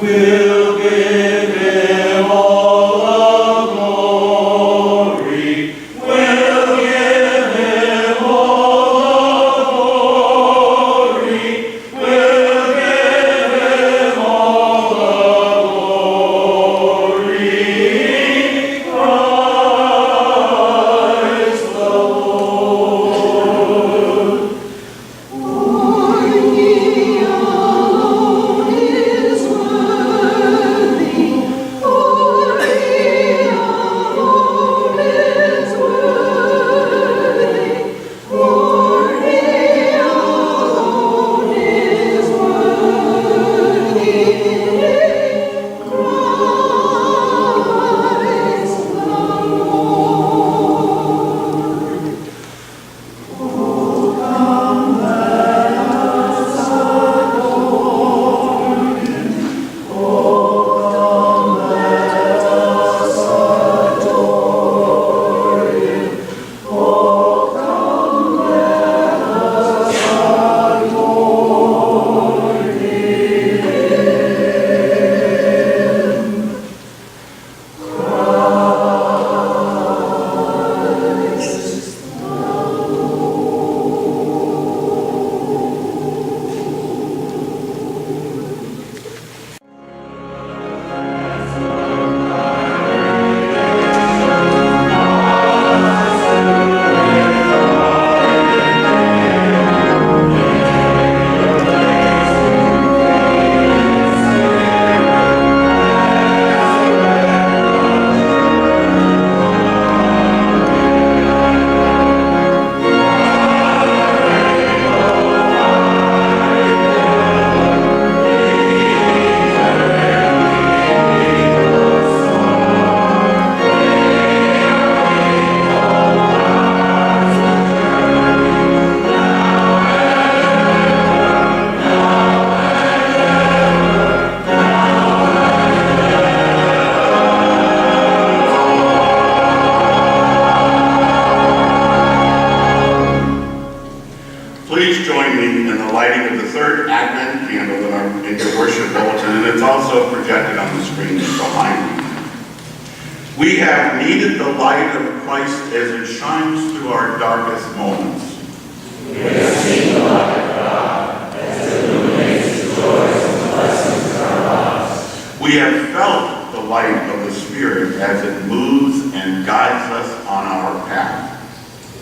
We'll give him all the glory. We'll give him all the glory. We'll give him all the glory. Christ the Lord. For he alone is worthy. For he alone is worthy. For he alone is worthy. Christ the Lord. Oh, come, let us adore him. Oh, come, let us adore him. Oh, come, let us adore him. Christ the Please join me in the lighting of the third Advent candle in your worship bulletin, and it's also projected on the screen behind me. We have needed the light of Christ as it shines through our darkest moments. We have seen the light of God as it illuminates the joys and blessings of our lives. We have felt the light of the Spirit as it moves and guides us on our path.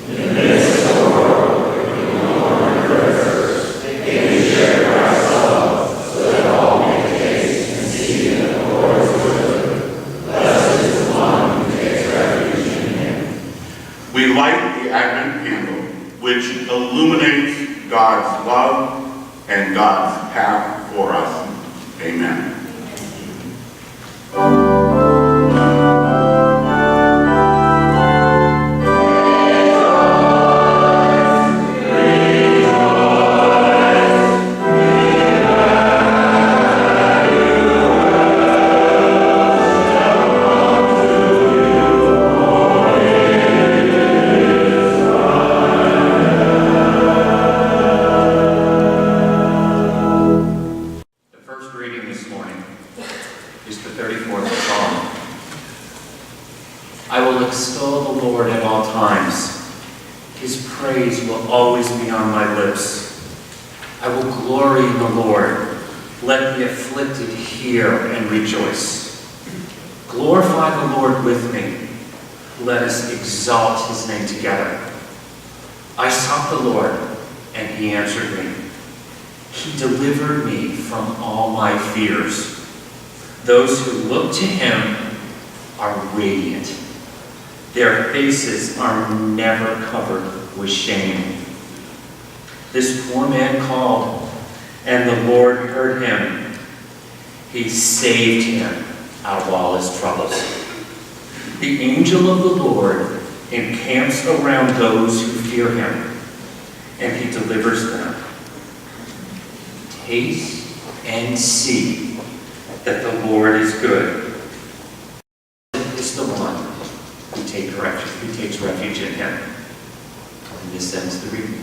In the midst of the world, we no longer prayers, may we share Christ's love so that all may taste and see that the Lord is good. Blessed is the one who takes refuge in him. We light the Advent candle, which illuminates God's love and God's path for us. Amen. The first reading this morning is the 34th Psalm. I will extol the Lord at all times. His praise will always be on my lips. I will glory in the Lord. Let the afflicted hear and rejoice. Glorify the Lord with me. Let us exalt his name together. I sought the Lord, and he answered me. He delivered me from all my fears. Those who look to him are radiant. Their faces are never covered with shame. This poor man called, and the Lord heard him. He saved him out of all his troubles. The angel of the Lord encamps around those who fear him, and he delivers them. Taste and see that the Lord is good. Is the one who takes refuge in him. And this ends the reading.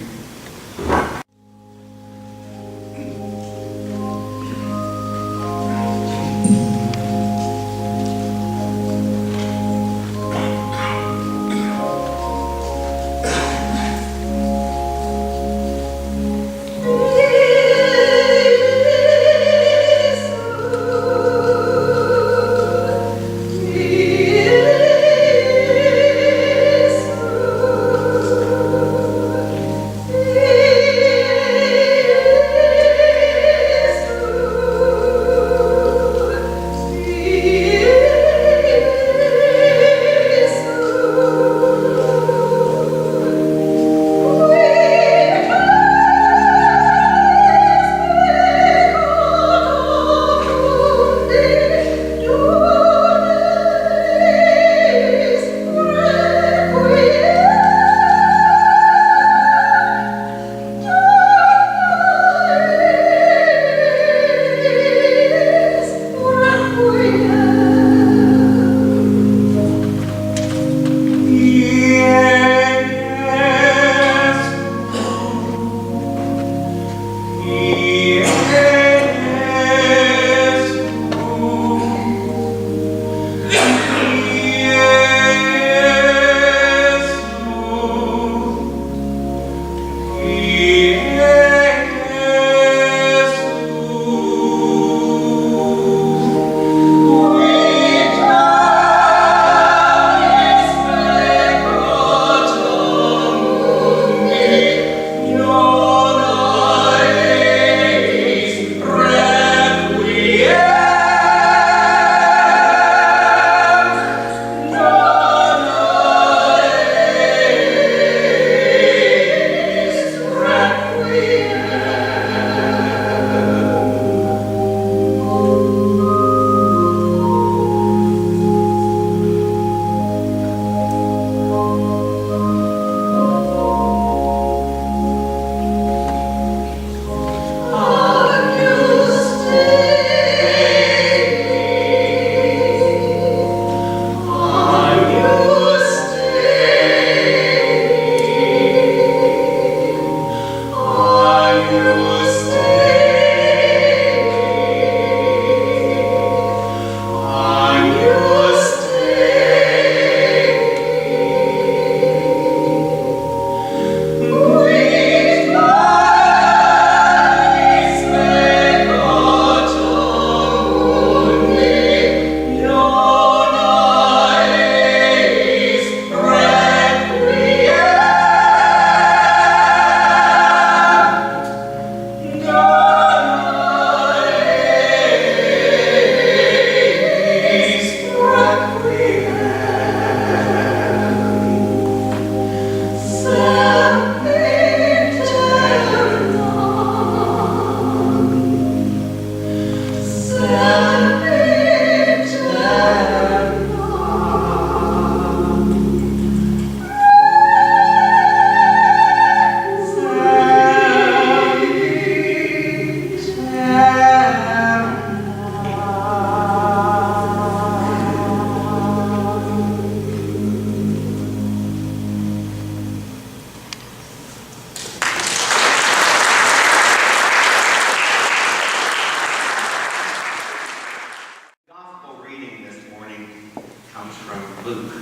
comes from Luke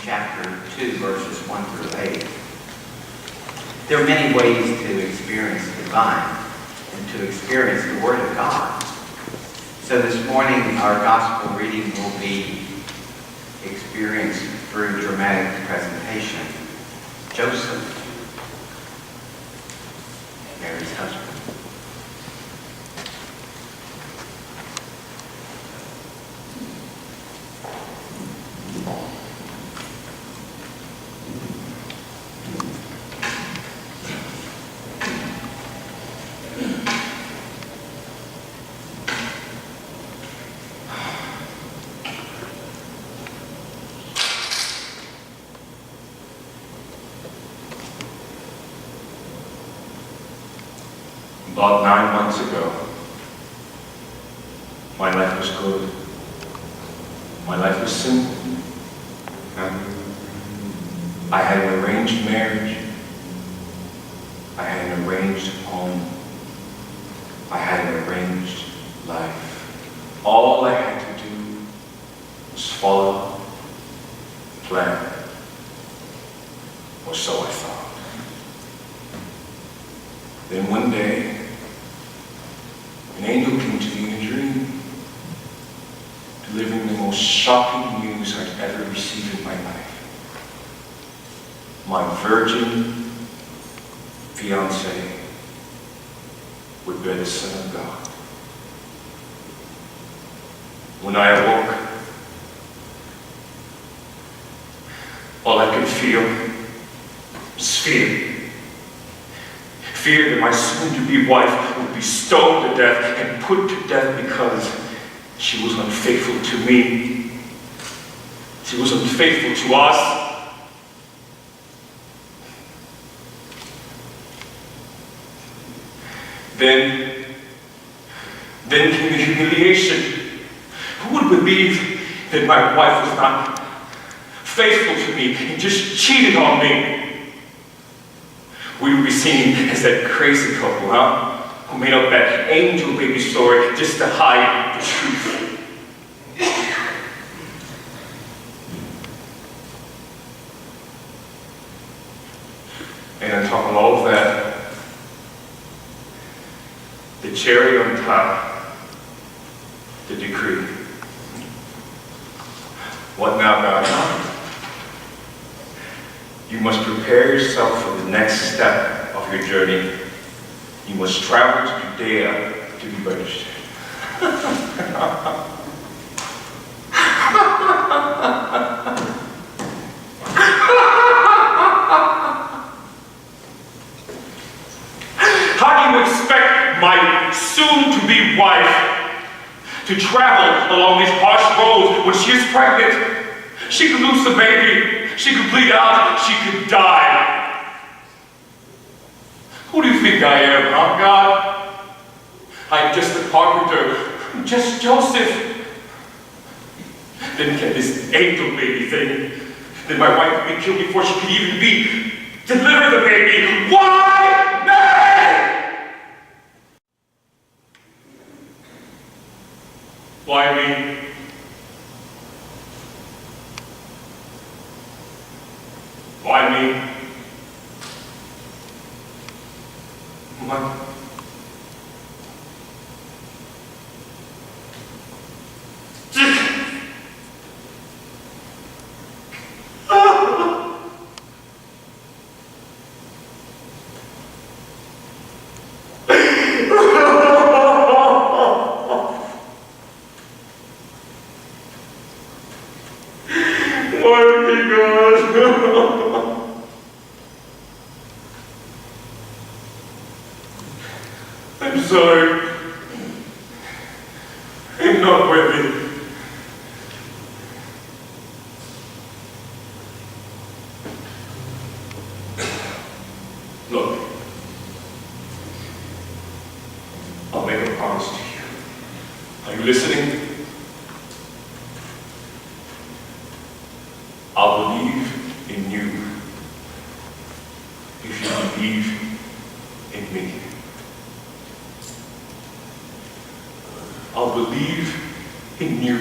chapter 2, verses 1 through 8. There are many ways to experience the divine and to experience the Word of God. So this morning, our gospel reading will be experienced through dramatic presentation. Joseph, Mary's husband. About 9 months ago, my life was good. My life was simple. I had an arranged marriage. I had an arranged home. I had an arranged life. All I had to do was follow the plan. Or so I thought. Then one day, an angel came to me in a dream, delivering the most shocking news I'd ever received in my life. My virgin fiancé would bear the Son of God. When I awoke, all I could feel was fear. Fear that my soon-to-be wife would be stoned to death and put to death because she was unfaithful to me. She was unfaithful to us. Then came the humiliation. Who would believe that my wife was not faithful to me and just cheated on me? We would be seen as that crazy couple, who made up that angel baby story just to hide the truth. And on top of all of that, the cherry on top, the decree. What now, God? You must prepare yourself for the next step of your journey. You must travel to Judea to be registered. How do you expect my soon-to-be wife to travel along these harsh roads when she is pregnant? She could lose the baby. She could bleed out. She could die. Who do you think I am, God? I'm just a carpenter. I'm just Joseph. Then get this angel baby thing. Then my wife would be killed before she could even deliver the baby. Why me? Why me? Why me? What? I'm sorry. I'm not worthy. Look, I'll make a promise to you. Are you listening? I'll believe in you if you believe in me. I'll believe in you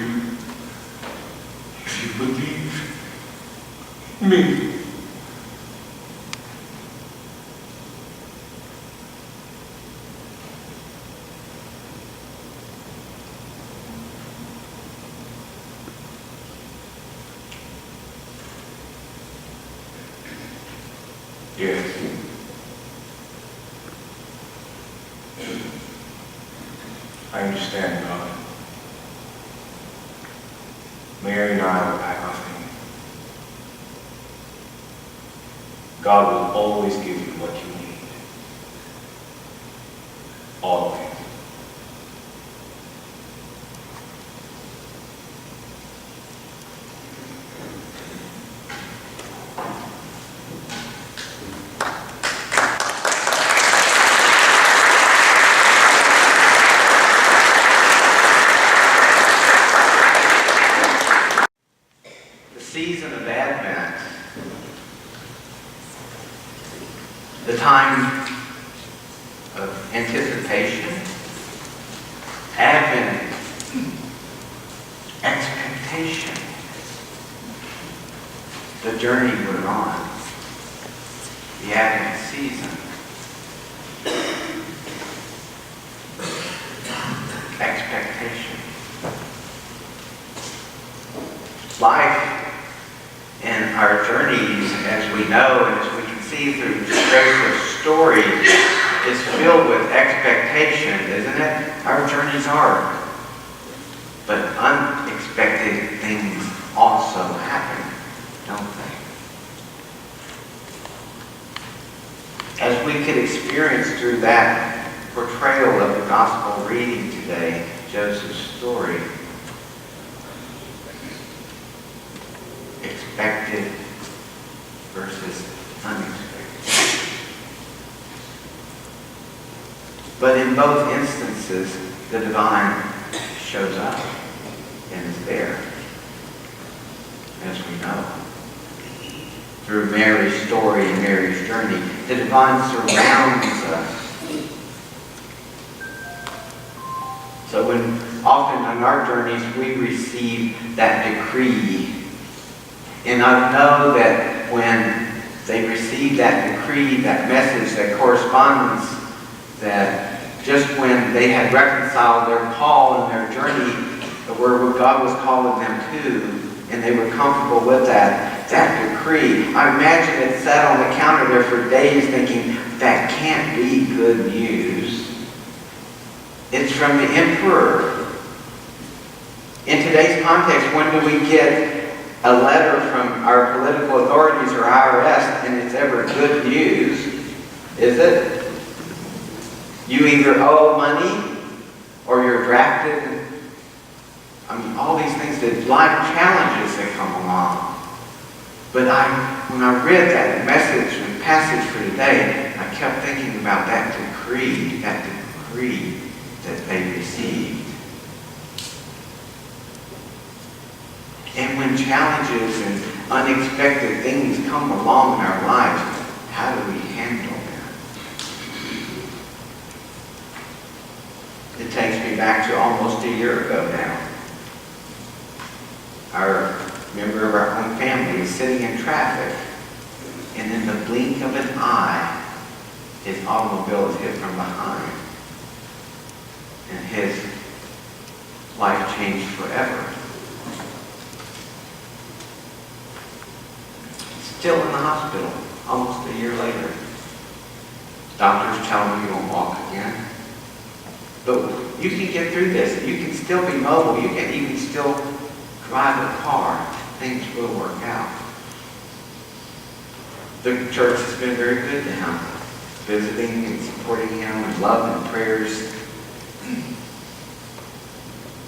if you believe me. Yes. I understand, God. Mary and I will pack nothing. God will always give you what you need. Always. The season of Advent, the time of anticipation, Advent, expectation, the journey we're on, the Advent season, expectation. Life and our journeys, as we know and as we can see through Joseph's story, is filled with expectation, isn't it? Our journeys are. But unexpected things also happen, don't they? As we could experience through that portrayal of the gospel reading today, Joseph's story, expected versus unexpected. But in both instances, the divine shows up and is there, as we know. Through Mary's story and Mary's journey, the divine surrounds us. So when often on our journeys we receive that decree, and I know that when they receive that decree, that message, that correspondence, that just when they had reconciled their call and their journey, where God was calling them to, and they were comfortable with that decree, I imagine it sat on the counter there for days thinking, that can't be good news. It's from the emperor. In today's context, when do we get a letter from our political authorities or IRS and it's ever good news? Is it? You either owe money or you're drafted. I mean, all these things, the life challenges that come along. But when I read that message and passage for today, I kept thinking about that decree that they received. And when challenges and unexpected things come along in our lives, how do we handle that? It takes me back to almost a year ago now. Our member of our own family is sitting in traffic, and in the blink of an eye, his automobile is hit from behind. And his life changed forever. Still in the hospital, almost a year later. Doctors tell him he won't walk again. But you can get through this. You can still be mobile. You can even still drive a car. Things will work out. The church has been very good to him, visiting and supporting him with love and prayers.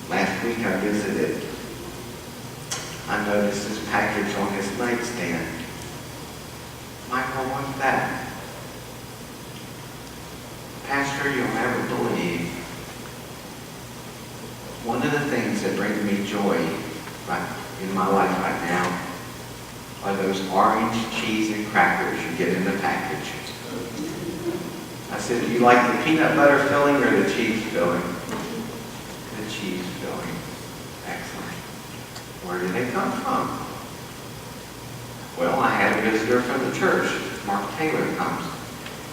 Last week I visited. I noticed this package on his nightstand. Michael, what's that? Pastor, you'll never believe. One of the things that brings me joy in my life right now are those orange cheese and crackers you get in the package. I said, do you like the peanut butter filling or the cheese filling? The cheese filling. Excellent. Where do they come from? Well, I had a visitor from the church. Mark Taylor comes.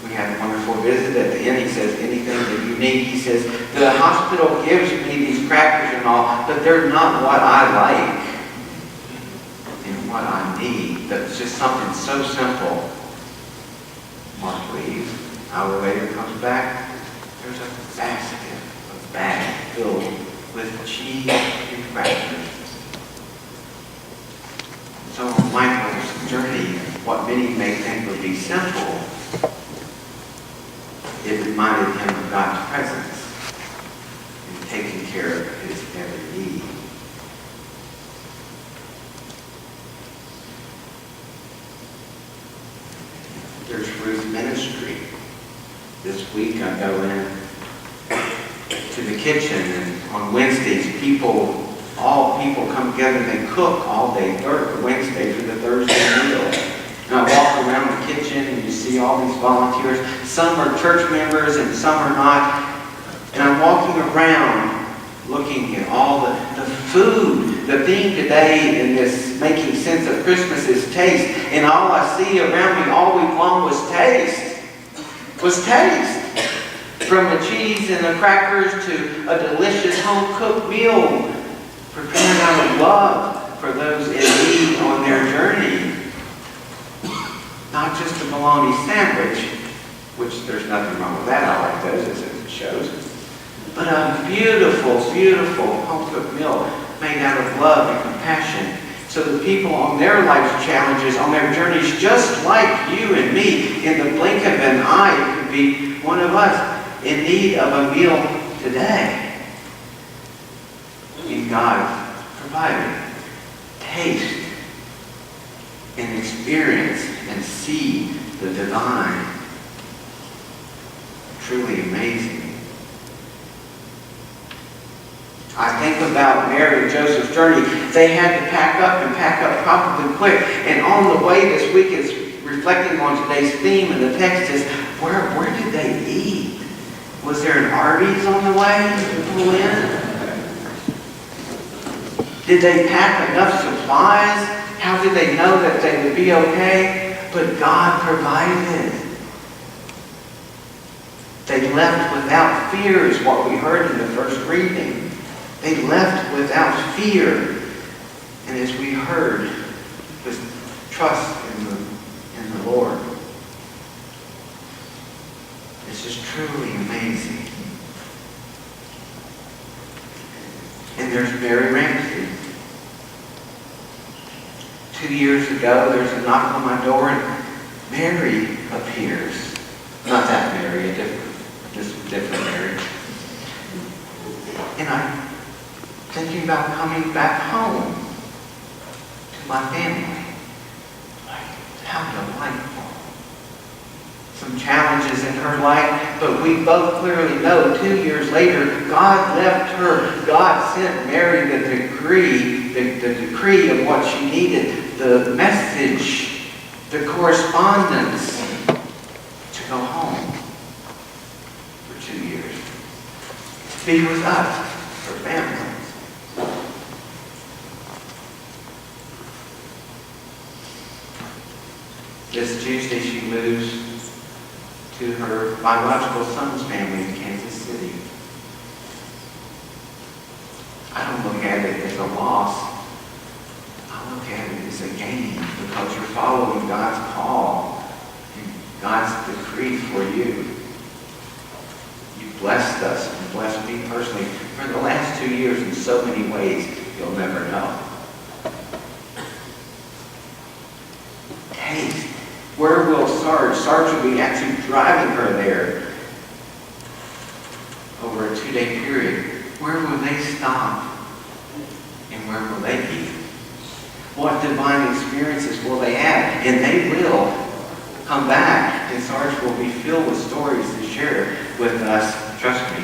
We had a wonderful visit. At the end, he says, anything that you need. He says, the hospital gives me these crackers and all, but they're not what I like and what I need. That's just something so simple. Mark leaves. An hour later comes back. There's a basket, a bag filled with cheese and crackers. So on Michael's journey, what many may think would be simple, it reminded him of God's presence in taking care of his every need. There's Ruth Ministry. This week I go in to the kitchen, and on Wednesdays all people come together and they cook all day Wednesday for the Thursday meal. And I walk around the kitchen and you see all these volunteers. Some are church members and some are not. And I'm walking around looking at all the food. The theme today in this Making Sense of Christmas is taste. And all I see around me all week long was taste. From the cheese and the crackers to a delicious home-cooked meal prepared out of love for those in need on their journey. Not just a bologna sandwich, which there's nothing wrong with that. I like those as it shows. But a beautiful, beautiful home-cooked meal made out of love and compassion. So the people on their life's challenges, on their journeys, just like you and me, in the blink of an eye, it could be one of us in need of a meal today. And God provided. Taste and experience and see the divine. Truly amazing. I think about Mary and Joseph's journey. They had to pack up probably quick. And on the way this week is reflecting on today's theme, and the text is, where did they eat? Was there an Arby's on the way to pull in? Did they pack enough supplies? How did they know that they would be okay? But God provided. They left without fear is what we heard in the first reading. They left without fear. And as we heard, with trust in the Lord. This is truly amazing. And there's Mary Ramsey. 2 years ago, there's a knock on my door and Mary appears. Not that Mary, this different Mary. And I'm thinking about coming back home to my family. How delightful. Some challenges in her life, but we both clearly know 2 years later, God left her. God sent Mary the decree of what she needed, the message, the correspondence to go home for 2 years. To be with us, her family. This Tuesday she moves to her biological son's family in Kansas City. I don't look at it as a loss. I look at it as a gain because you're following God's call and God's decree for you. You've blessed us and blessed me personally for the last 2 years in so many ways you'll never know. Taste. Where will Sarge? Sarge will be actually driving her there over a 2-day period. Where will they stop? And where will they be? What divine experiences will they have? And they will come back, and Sarge will be filled with stories to share with us, trust me,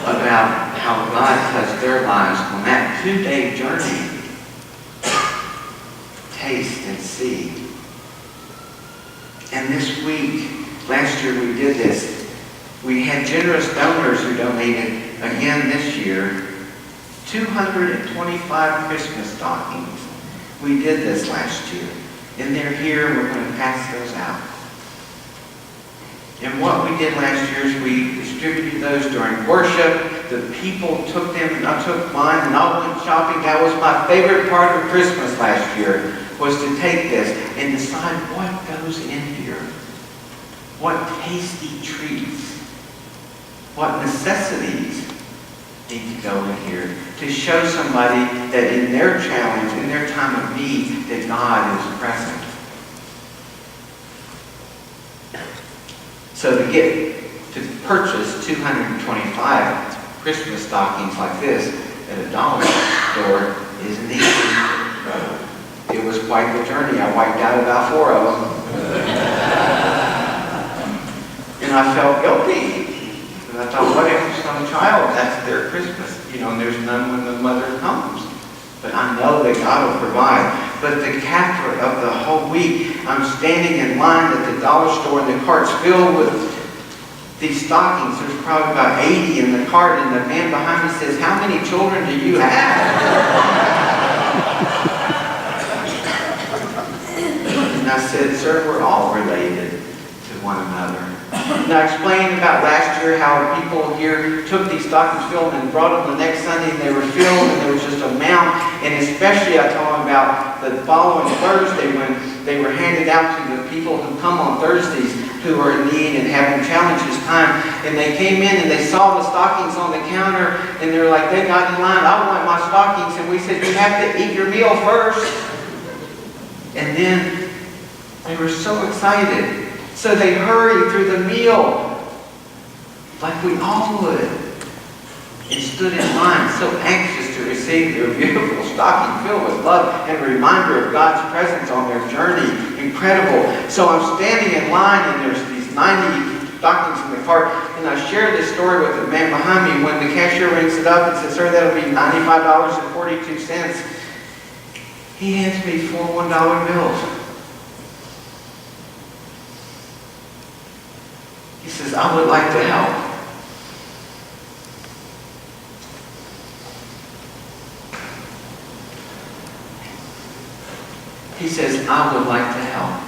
about how God touched their lives on that 2-day journey. Taste and see. And this week, last year we did this. We had generous donors who donated again this year 225 Christmas stockings We did this last year. And they're here, and we're going to pass those out. And what we did last year is we distributed those during worship. The people took them, and I took mine, and I went shopping. That was my favorite part of Christmas last year, was to take this and decide what goes in here. What tasty treats, what necessities need to go in here to show somebody that in their challenge, in their time of need, that God is present. So to purchase 225 Christmas stockings like this at a dollar store isn't easy. It was quite the journey. I wiped out about 4 of them. And I felt guilty. And I thought, what if some child, that's their Christmas, and there's none when the mother comes. But I know that God will provide. But the capture of the whole week, I'm standing in line at the dollar store, and the cart's filled with these stockings. There's probably about 80 in the cart, and the man behind me says, how many children do you have? And I said, sir, we're all related to one another. And I explained about last year how people here took these stockings filled and brought them the next Sunday, and they were filled, and there was just a mound. And especially I told them about the following Thursday when they were handed out to the people who come on Thursdays who are in need and having challenges time. And they came in and they saw the stockings on the counter, and they're like, they got in line, I want my stockings. And we said, you have to eat your meal first. And then they were so excited. So they hurried through the meal like we all would and stood in line so anxious to receive their beautiful stocking filled with love and a reminder of God's presence on their journey. Incredible. So I'm standing in line, and there's these 90 stockings in the cart, and I share this story with the man behind me. When the cashier rings it up and says, sir, that'll be $95.42. He hands me 4 $1 bills. He says, I would like to help. He says, I would like to help.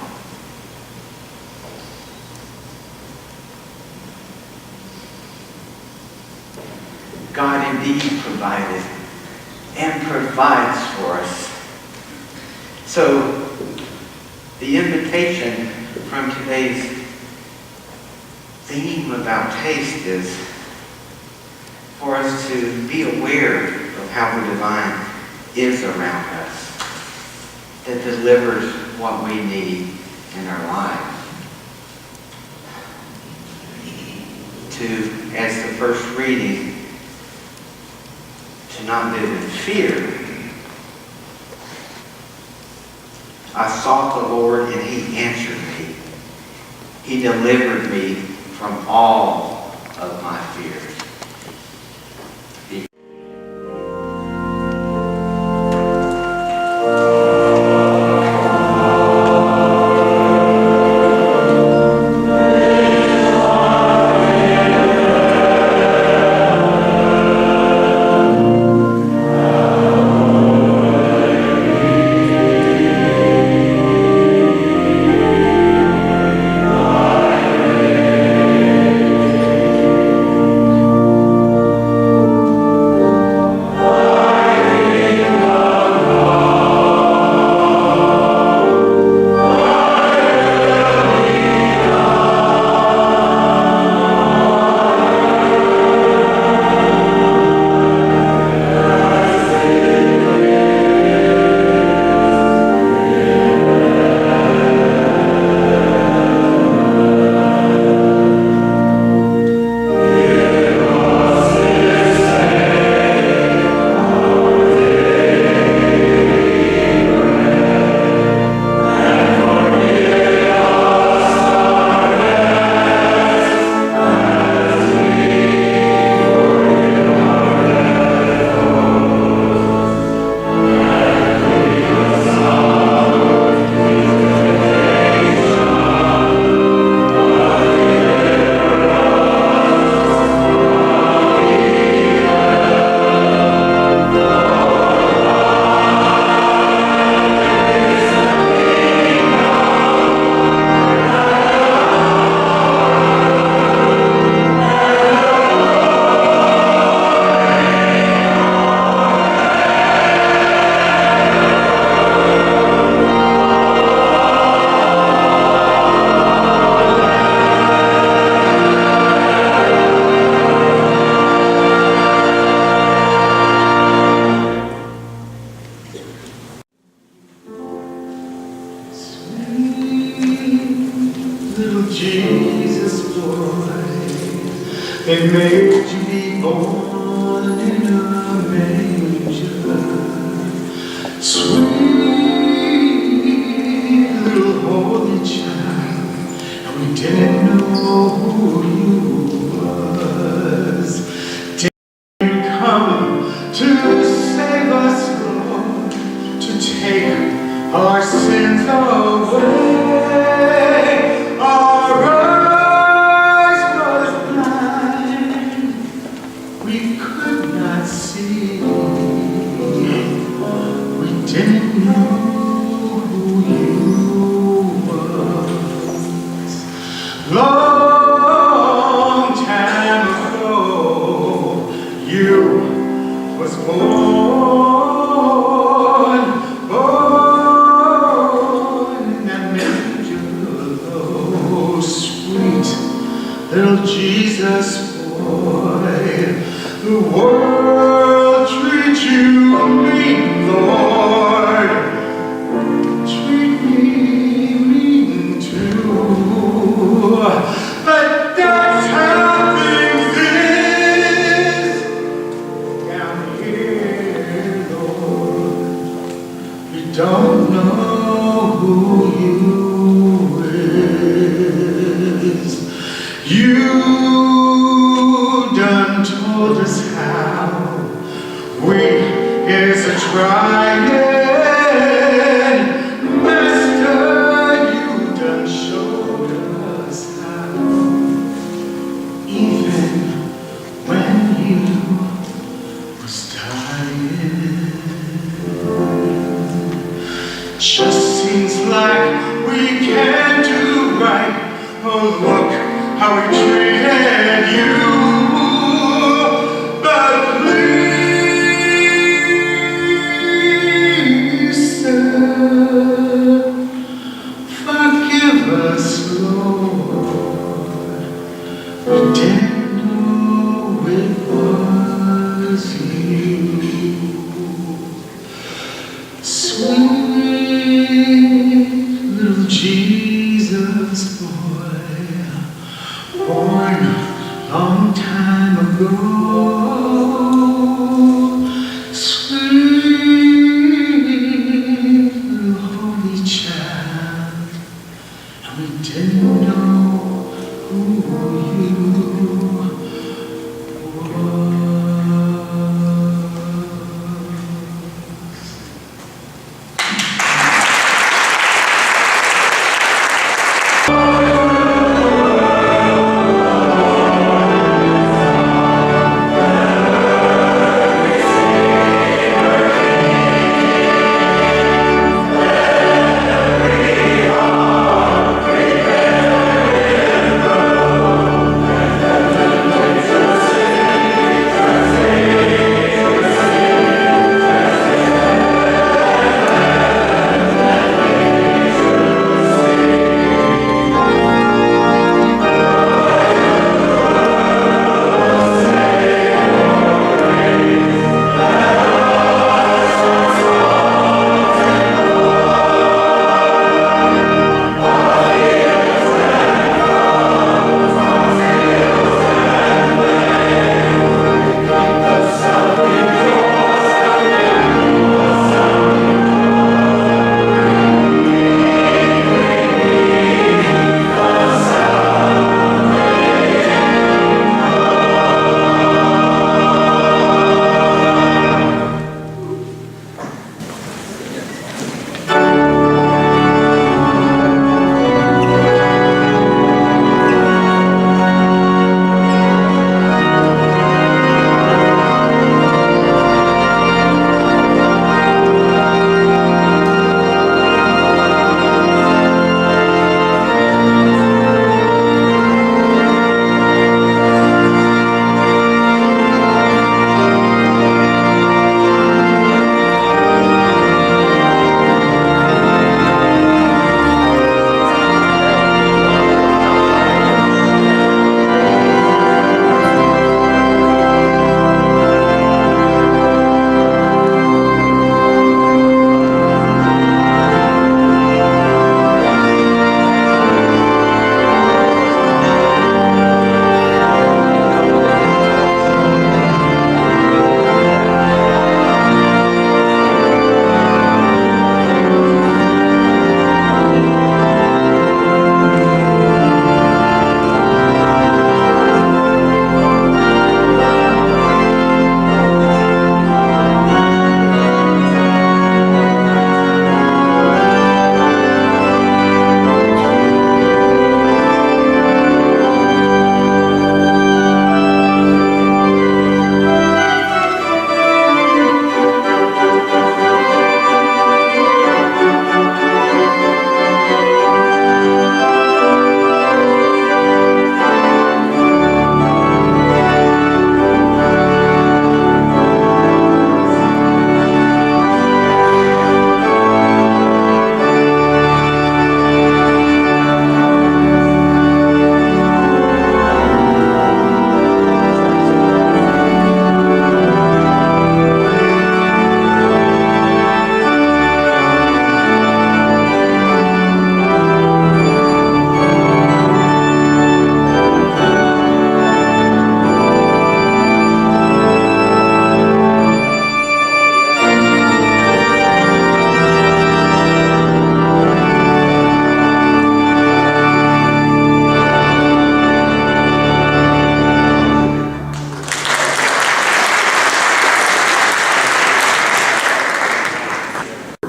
God indeed provided and provides for us. So, the invitation from today's theme about taste is for us to be aware of how the divine is around us, that delivers what we need in our lives. To, as the first reading, to not live in fear. I sought the Lord, and He answered me. He delivered me from all of my fears. made to be born in a manger. Sweet little holy child, and we didn't know who you was. Didn't come to save us, Lord, to take our sins away. Our eyes was blind, we could not see. We didn't know who you was. Long time ago, you was born in that manger. Oh, sweet little Jesus boy, the world treats you mean, Lord. Treat me mean too, but that's how things is down here, Lord. We don't know who you is. You done told us how we is a trying. Master, you done showed us how. Even when you was dying. Just seems like we can't do right. Oh, look how we treated you. But please, sir, forgive us, Lord. We didn't know it was you. Sweet little Jesus boy, born long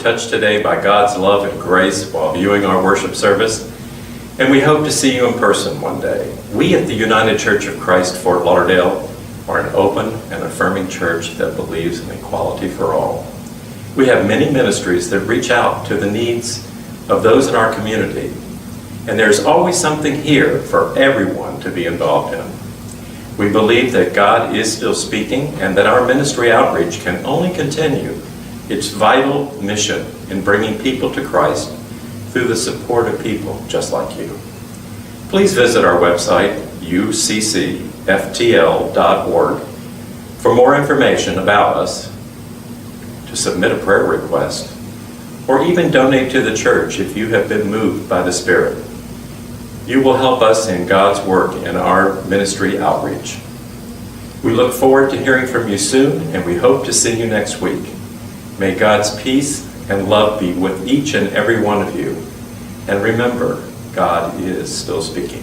touched today by God's love and grace while viewing our worship service, and we hope to see you in person one day. We at the United Church of Christ, Fort Lauderdale, are an open and affirming church that believes in equality for all. We have many ministries that reach out to the needs of those in our community, and there's always something here for everyone to be involved in. We believe that God is still speaking and that our ministry outreach can only continue its vital mission in bringing people to Christ through the support of people just like you. Please visit our website, uccftl.org, for more information about us, to submit a prayer request, or even donate to the church if you have been moved by the Spirit. You will help us in God's work in our ministry outreach. We look forward to hearing from you soon, and we hope to see you next week. May God's peace and love be with each and every one of you. And remember, God is still speaking.